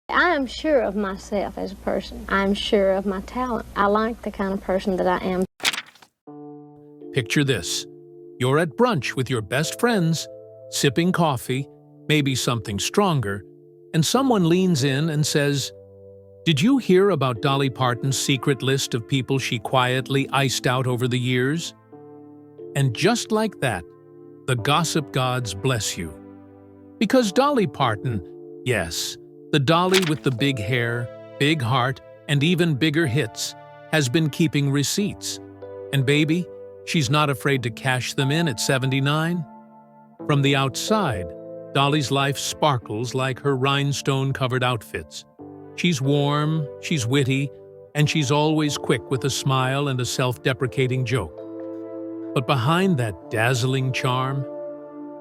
I am sure of myself as a person. I'm sure of my talent. I like the kind of person that I am. Picture this. You're at brunch with your best friends, sipping coffee, maybe something stronger, and someone leans in and says, "Did you hear about Dolly Parton's secret list of people she quietly iced out over the years?" And just like that, the gossip gods bless you. Because Dolly Parton, yes, the Dolly with the big hair, big heart, and even bigger hits, has been keeping receipts. And baby, she's not afraid to cash them in at 79. From the outside, Dolly's life sparkles like her rhinestone-covered outfits. She's warm, she's witty, and she's always quick with a smile and a self-deprecating joke. But behind that dazzling charm,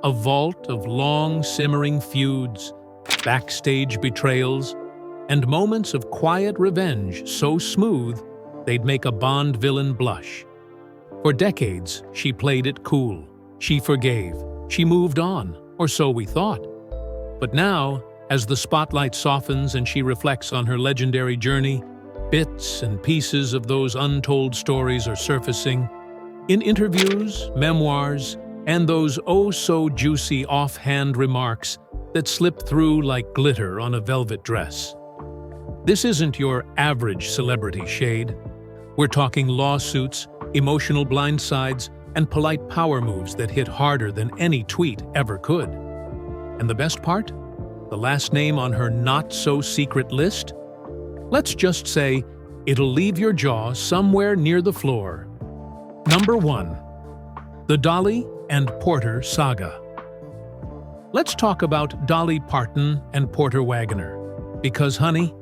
a vault of long, simmering feuds, backstage betrayals, and moments of quiet revenge so smooth they'd make a Bond villain blush. For decades, she played it cool. She forgave. She moved on, or so we thought. But now, as the spotlight softens and she reflects on her legendary journey, bits and pieces of those untold stories are surfacing in interviews, memoirs, and those oh-so-juicy offhand remarks that slip through like glitter on a velvet dress. This isn't your average celebrity shade. We're talking lawsuits, emotional blindsides, and polite power moves that hit harder than any tweet ever could. And the best part? The last name on her not-so-secret list? Let's just say it'll leave your jaw somewhere near the floor. Number 1. The Dolly and Porter Saga. Let's talk about Dolly Parton and Porter Wagner. Because, honey,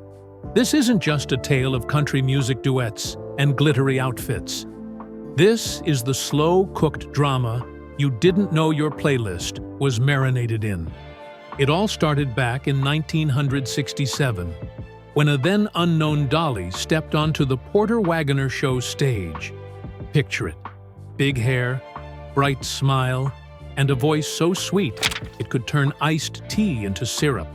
this isn't just a tale of country music duets and glittery outfits. This is the slow-cooked drama you didn't know your playlist was marinated in. It all started back in 1967, when a then-unknown Dolly stepped onto the Porter Wagoner show stage. Picture it. Big hair, bright smile, and a voice so sweet it could turn iced tea into syrup.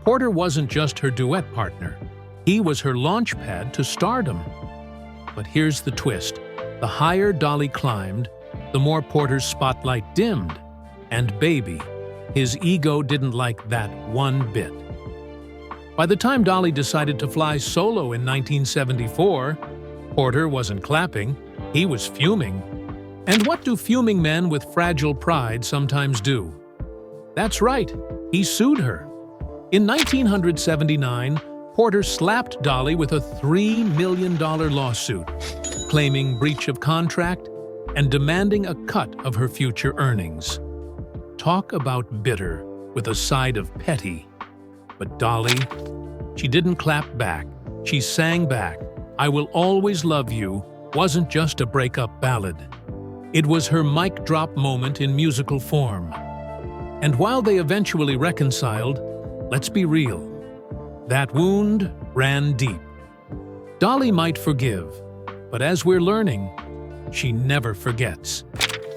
Porter wasn't just her duet partner. He was her launch pad to stardom. But here's the twist. The higher Dolly climbed, the more Porter's spotlight dimmed. And baby, his ego didn't like that one bit. By the time Dolly decided to fly solo in 1974, Porter wasn't clapping, he was fuming. And what do fuming men with fragile pride sometimes do? That's right, he sued her. In 1979, Porter slapped Dolly with a $3 million lawsuit, claiming breach of contract and demanding a cut of her future earnings. Talk about bitter with a side of petty. But Dolly, she didn't clap back. She sang back. "I Will Always Love You" wasn't just a breakup ballad. It was her mic drop moment in musical form. And while they eventually reconciled, let's be real, that wound ran deep. Dolly might forgive, but as we're learning, she never forgets.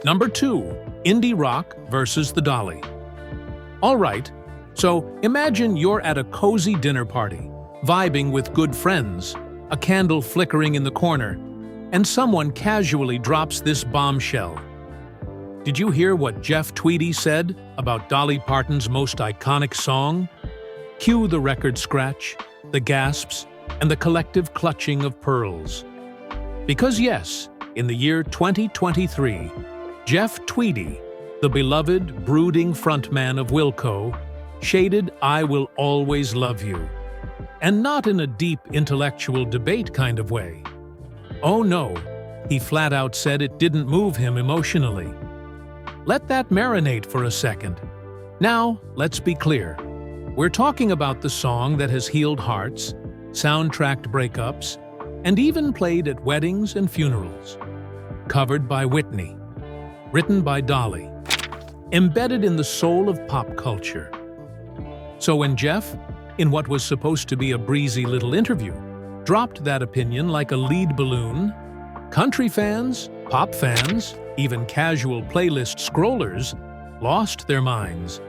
Number 2, indie rock versus the Dolly. All right, so imagine you're at a cozy dinner party, vibing with good friends, a candle flickering in the corner, and someone casually drops this bombshell. Did you hear what Jeff Tweedy said about Dolly Parton's most iconic song? Cue the record scratch, the gasps, and the collective clutching of pearls. Because yes, in the year 2023, Jeff Tweedy, the beloved, brooding frontman of Wilco, shaded "I Will Always Love You." And not in a deep intellectual debate kind of way. Oh no, he flat out said it didn't move him emotionally. Let that marinate for a second. Now, let's be clear. We're talking about the song that has healed hearts, soundtracked breakups, and even played at weddings and funerals. Covered by Whitney. Written by Dolly. Embedded in the soul of pop culture. So when Jeff, in what was supposed to be a breezy little interview, dropped that opinion like a lead balloon, country fans, pop fans, even casual playlist scrollers lost their minds.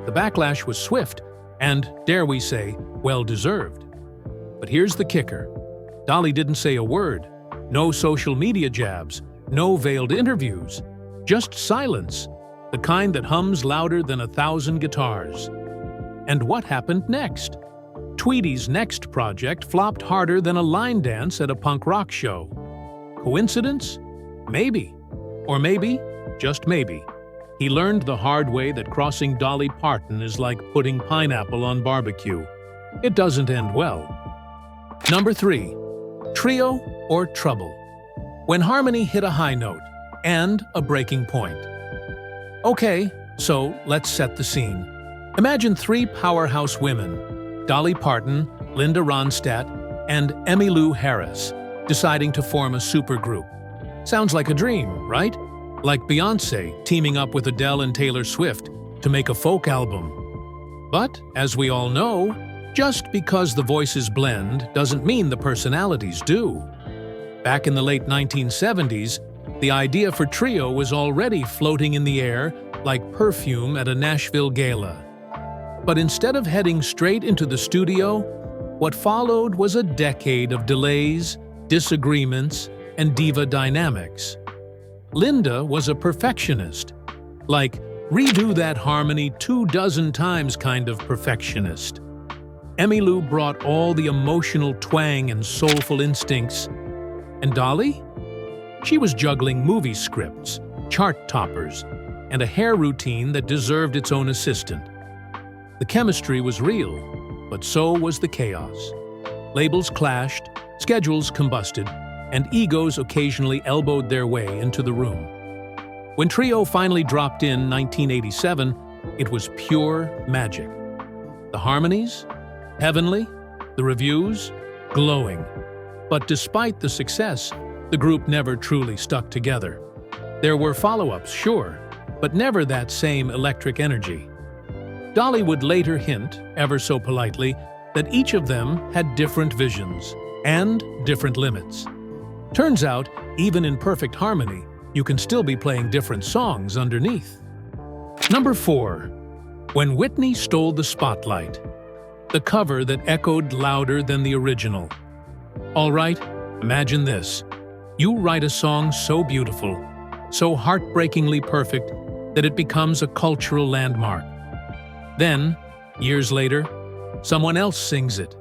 The backlash was swift and, dare we say, well-deserved. But here's the kicker. Dolly didn't say a word. No social media jabs, no veiled interviews, just silence, the kind that hums louder than 1,000 guitars. And what happened next? Tweedy's next project flopped harder than a line dance at a punk rock show. Coincidence? Maybe. Or maybe, just maybe, he learned the hard way that crossing Dolly Parton is like putting pineapple on barbecue. It doesn't end well. Number 3. Trio or trouble. When harmony hit a high note and a breaking point. Okay, so let's set the scene. Imagine 3 powerhouse women, Dolly Parton, Linda Ronstadt, and Emmylou Harris, deciding to form a supergroup. Sounds like a dream, right? Like Beyoncé teaming up with Adele and Taylor Swift to make a folk album. But, as we all know, just because the voices blend doesn't mean the personalities do. Back in the late 1970s, the idea for trio was already floating in the air like perfume at a Nashville gala. But instead of heading straight into the studio, what followed was a decade of delays, disagreements, and diva dynamics. Linda was a perfectionist, like redo that harmony 24 times kind of perfectionist. Emmylou brought all the emotional twang and soulful instincts. And Dolly? She was juggling movie scripts, chart toppers, and a hair routine that deserved its own assistant. The chemistry was real, but so was the chaos. Labels clashed, schedules combusted, and egos occasionally elbowed their way into the room. When Trio finally dropped in 1987, it was pure magic. The harmonies? Heavenly. The reviews? Glowing. But despite the success, the group never truly stuck together. There were follow-ups, sure, but never that same electric energy. Dolly would later hint, ever so politely, that each of them had different visions and different limits. Turns out, even in perfect harmony, you can still be playing different songs underneath. Number 4. When Whitney Stole the Spotlight. The cover that echoed louder than the original. All right, imagine this. You write a song so beautiful, so heartbreakingly perfect, that it becomes a cultural landmark. Then, years later, someone else sings it.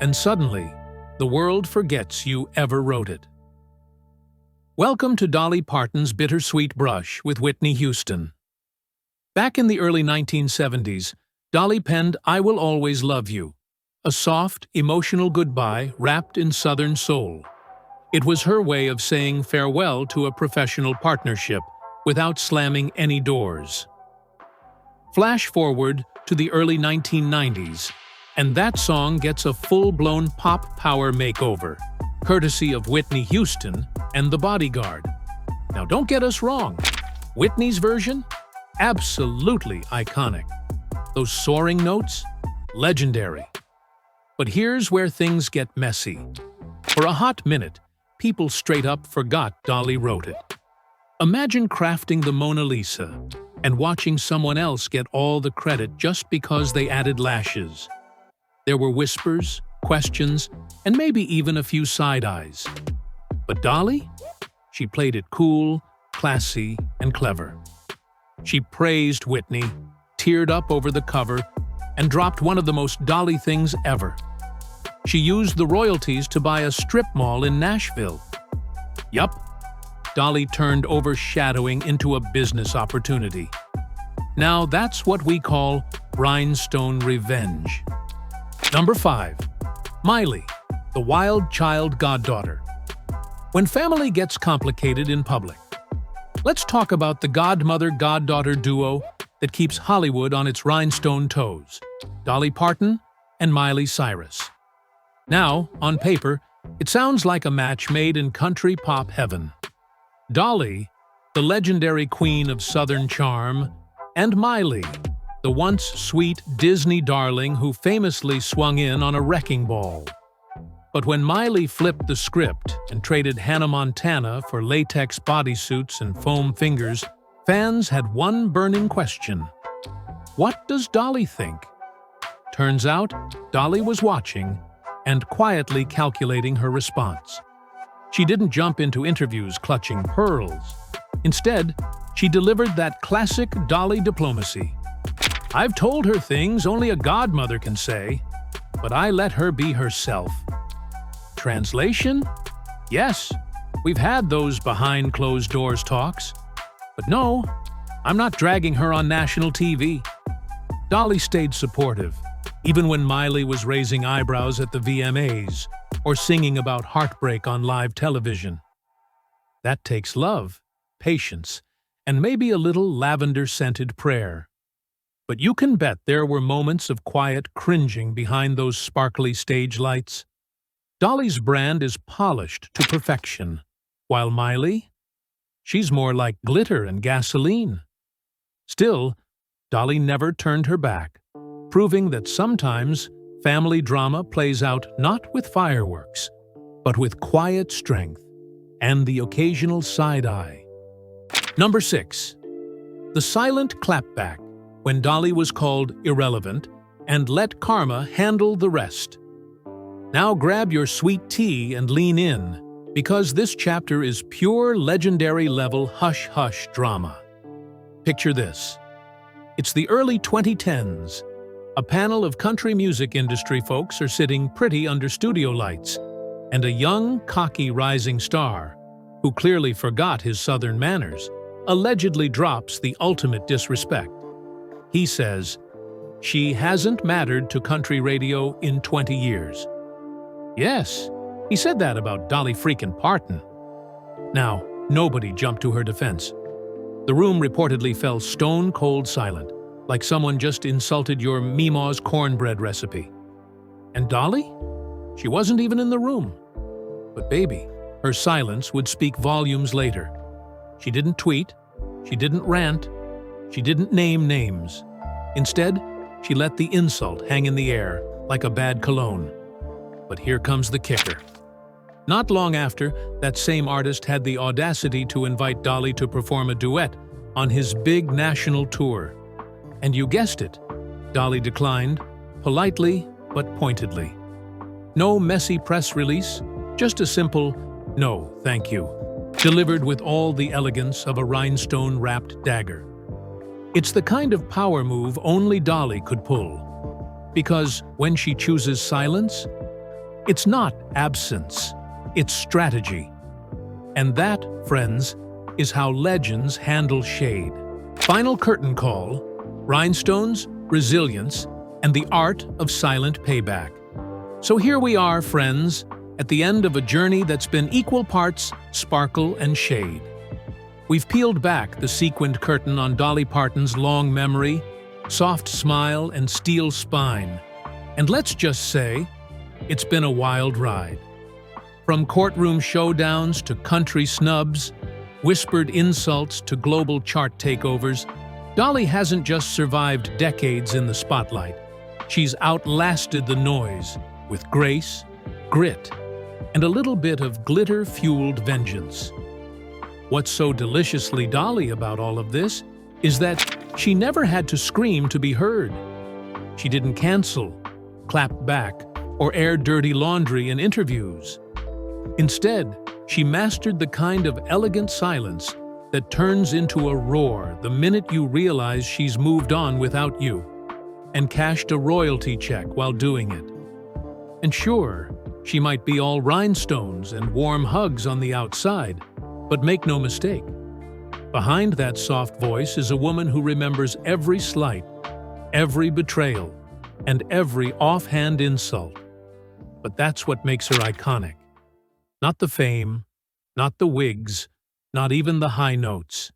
And suddenly, the world forgets you ever wrote it. Welcome to Dolly Parton's Bittersweet Brush with Whitney Houston. Back in the early 1970s, Dolly penned I Will Always Love You, a soft, emotional goodbye wrapped in Southern soul. It was her way of saying farewell to a professional partnership without slamming any doors. Flash forward to the early 1990s, and that song gets a full-blown pop power makeover, courtesy of Whitney Houston and The Bodyguard. Now don't get us wrong, Whitney's version? Absolutely iconic. Those soaring notes? Legendary. But here's where things get messy. For a hot minute, people straight up forgot Dolly wrote it. Imagine crafting the Mona Lisa and watching someone else get all the credit just because they added lashes. There were whispers, questions, and maybe even a few side eyes. But Dolly? She played it cool, classy, and clever. She praised Whitney, teared up over the cover, and dropped one of the most Dolly things ever. She used the royalties to buy a strip mall in Nashville. Yup, Dolly turned overshadowing into a business opportunity. Now that's what we call rhinestone revenge. Number 5. Miley, the wild child goddaughter. When family gets complicated in public, let's talk about the godmother-goddaughter duo that keeps Hollywood on its rhinestone toes, Dolly Parton and Miley Cyrus. Now, on paper, it sounds like a match made in country pop heaven. Dolly, the legendary queen of Southern charm, and Miley, the once sweet Disney darling who famously swung in on a wrecking ball. But when Miley flipped the script and traded Hannah Montana for latex bodysuits and foam fingers, fans had one burning question. What does Dolly think? Turns out, Dolly was watching and quietly calculating her response. She didn't jump into interviews clutching pearls. Instead, she delivered that classic Dolly diplomacy. I've told her things only a godmother can say, but I let her be herself. Translation? Yes, we've had those behind closed doors talks. But no, I'm not dragging her on national TV. Dolly stayed supportive, even when Miley was raising eyebrows at the VMAs or singing about heartbreak on live television. That takes love, patience, and maybe a little lavender-scented prayer. But you can bet there were moments of quiet cringing behind those sparkly stage lights. Dolly's brand is polished to perfection, while Miley? She's more like glitter and gasoline. Still, Dolly never turned her back, proving that sometimes family drama plays out not with fireworks, but with quiet strength and the occasional side eye. Number 6. The silent clapback, when Dolly was called irrelevant and let karma handle the rest. Now grab your sweet tea and lean in, because this chapter is pure legendary-level hush-hush drama. Picture this. It's the early 2010s. A panel of country music industry folks are sitting pretty under studio lights, and a young, cocky rising star, who clearly forgot his southern manners, allegedly drops the ultimate disrespect. He says, "She hasn't mattered to country radio in 20 years. Yes, he said that about Dolly freaking Parton. Now, nobody jumped to her defense. The room reportedly fell stone-cold silent, like someone just insulted your Meemaw's cornbread recipe. And Dolly? She wasn't even in the room. But baby, her silence would speak volumes later. She didn't tweet, she didn't rant, she didn't name names. Instead, she let the insult hang in the air like a bad cologne. But here comes the kicker. Not long after, that same artist had the audacity to invite Dolly to perform a duet on his big national tour. And you guessed it, Dolly declined, politely but pointedly. No messy press release, just a simple "no, thank you," delivered with all the elegance of a rhinestone-wrapped dagger. It's the kind of power move only Dolly could pull. Because when she chooses silence, it's not absence, it's strategy. And that, friends, is how legends handle shade. Final curtain call, rhinestones, resilience, and the art of silent payback. So here we are, friends, at the end of a journey that's been equal parts sparkle and shade. We've peeled back the sequined curtain on Dolly Parton's long memory, soft smile, and steel spine. And let's just say, it's been a wild ride. From courtroom showdowns to country snubs, whispered insults to global chart takeovers, Dolly hasn't just survived decades in the spotlight. She's outlasted the noise with grace, grit, and a little bit of glitter-fueled vengeance. What's so deliciously Dolly about all of this is that she never had to scream to be heard. She didn't cancel, clap back, or air dirty laundry in interviews. Instead, she mastered the kind of elegant silence that turns into a roar the minute you realize she's moved on without you, and cashed a royalty check while doing it. And sure, she might be all rhinestones and warm hugs on the outside, but make no mistake, behind that soft voice is a woman who remembers every slight, every betrayal, and every offhand insult. But that's what makes her iconic. Not the fame, not the wigs, not even the high notes.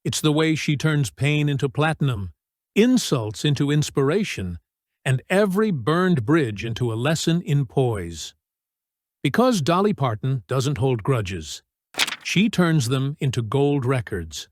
It's the way she turns pain into platinum, insults into inspiration, and every burned bridge into a lesson in poise. Because Dolly Parton doesn't hold grudges, she turns them into gold records.